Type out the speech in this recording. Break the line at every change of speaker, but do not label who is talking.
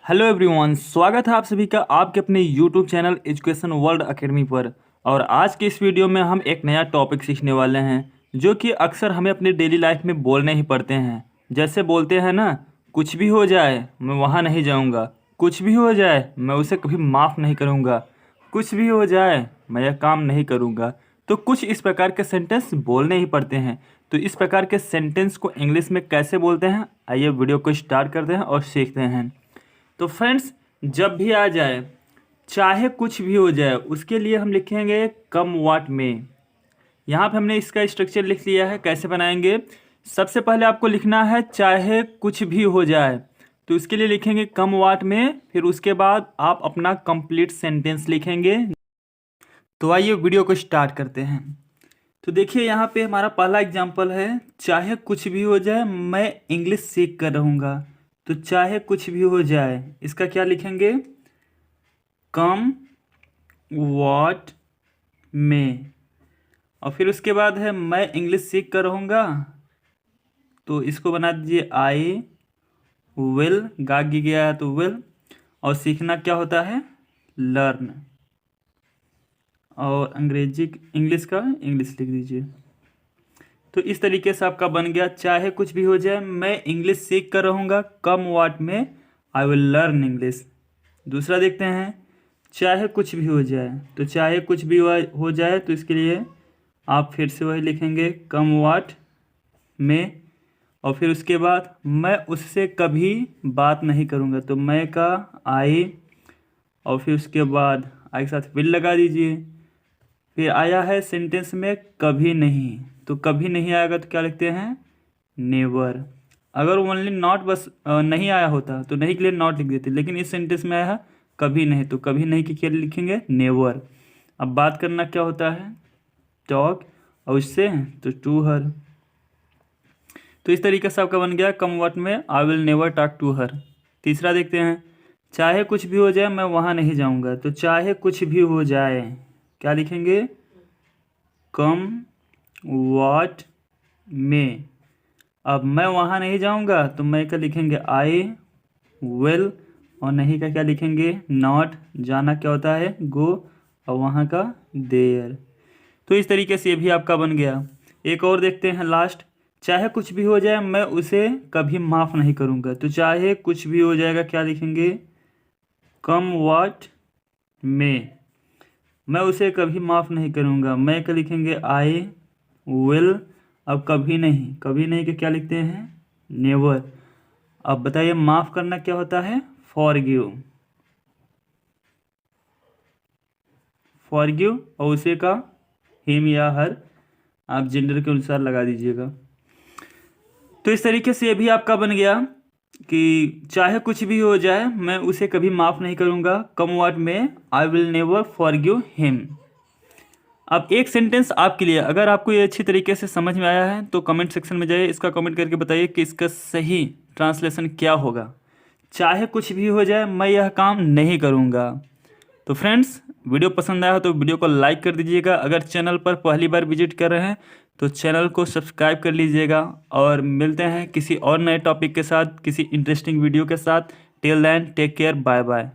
Hello everyone, स्वागत है आप सभी का आपके अपने YouTube channel education world academy पर। और आज के इस वीडियो में हम एक नया टॉपिक सीखने वाले हैं जो कि अक्सर हमें अपनी डेली लाइफ में बोलने ही पड़ते हैं। जैसे बोलते हैं ना, कुछ भी हो जाए मैं वहाँ नहीं जाऊँगा, कुछ भी हो जाए मैं उसे कभी माफ़ नहीं करूँगा, कुछ भी हो जाए मैं यह काम नहीं करूँगा। तो कुछ इस प्रकार के सेंटेंस बोलने ही पड़ते हैं। तो इस प्रकार के सेंटेंस को इंग्लिश में कैसे बोलते हैं, आइए वीडियो को स्टार्ट करते हैं और सीखते हैं। तो फ्रेंड्स, जब भी आ जाए, चाहे कुछ भी हो जाए, उसके लिए हम लिखेंगे कम व्हाट में। यहाँ पे हमने इसका स्ट्रक्चर लिख लिया है। कैसे बनाएंगे? सबसे पहले आपको लिखना है चाहे कुछ भी हो जाए, तो इसके लिए लिखेंगे कम व्हाट में। फिर उसके बाद आप अपना कंप्लीट सेंटेंस लिखेंगे। तो आइए वीडियो को स्टार्ट करते हैं। तो देखिए, यहाँ पे हमारा पहला एग्जाम्पल है, चाहे कुछ भी हो जाए मैं इंग्लिश सीख कर रहूँगा। तो चाहे कुछ भी हो जाए, इसका क्या लिखेंगे? कम व्हाट में। और फिर उसके बाद है मैं इंग्लिश सीख कर रहूँगा, तो इसको बना दीजिए आई विल, गागी गया तो विल। और सीखना क्या होता है? लर्न। और अंग्रेजी इंग्लिश का इंग्लिश लिख दीजिए। तो इस तरीके से आपका बन गया, चाहे कुछ भी हो जाए मैं इंग्लिश सीख कर रहूँगा, कम what may I will learn English. दूसरा देखते हैं, चाहे कुछ भी हो जाए। तो चाहे कुछ भी हो जाए, तो इसके लिए आप फिर से वही लिखेंगे कम व्हाट में। और फिर उसके बाद मैं उससे कभी बात नहीं करूँगा, तो मैं का आई, और फिर उसके बाद आई के साथ विल लगा दीजिए। फिर आया है सेंटेंस में कभी नहीं, तो कभी नहीं आएगा तो क्या लिखते हैं? नेवर। अगर ओनली नॉट बस नहीं आया होता तो नहीं के लिए नॉट लिख देते, लेकिन इस सेंटेंस में आया है कभी नहीं, तो कभी नहीं के क्या लिखेंगे? नेवर। अब बात करना क्या होता है? टॉक। और उससे तो टू हर। तो इस तरीके से आपका बन गया come what may I will never talk to her. तीसरा देखते हैं, चाहे कुछ भी हो जाए मैं वहाँ नहीं जाऊँगा। तो चाहे कुछ भी हो जाए क्या लिखेंगे? कम व्हाट में। अब मैं वहाँ नहीं जाऊँगा, तो मैं क्या लिखेंगे? I will. और नहीं का क्या लिखेंगे? नॉट। जाना क्या होता है? गो। और वहाँ का देयर। तो इस तरीके से ये भी आपका बन गया। एक और देखते हैं लास्ट, चाहे कुछ भी हो जाए मैं उसे कभी माफ़ नहीं करूँगा। तो चाहे कुछ भी हो जाएगा क्या लिखेंगे? कम व्हाट में। मैं उसे कभी माफ़ नहीं करूँगा, मैं क्या लिखेंगे? I will. अब कभी नहीं, कभी नहीं के क्या लिखते हैं? नेवर। अब बताइए, माफ़ करना क्या होता है? फॉरगिव। फॉरगिव। और उसे का हिम या हर, आप जेंडर के अनुसार लगा दीजिएगा। तो इस तरीके से ये भी आपका बन गया कि चाहे कुछ भी हो जाए मैं उसे कभी माफ़ नहीं करूँगा, कम what may I will never forgive him. अब एक सेंटेंस आपके लिए, अगर आपको ये अच्छी तरीके से समझ में आया है तो कमेंट सेक्शन में जाइए, इसका कमेंट करके बताइए कि इसका सही ट्रांसलेशन क्या होगा। चाहे कुछ भी हो जाए मैं यह काम नहीं करूँगा। तो फ्रेंड्स, वीडियो पसंद आया हो तो वीडियो को लाइक कर दीजिएगा। अगर चैनल पर पहली बार विजिट कर रहे हैं तो चैनल को सब्सक्राइब कर लीजिएगा। और मिलते हैं किसी और नए टॉपिक के साथ, किसी इंटरेस्टिंग वीडियो के साथ। Till then take care, bye bye.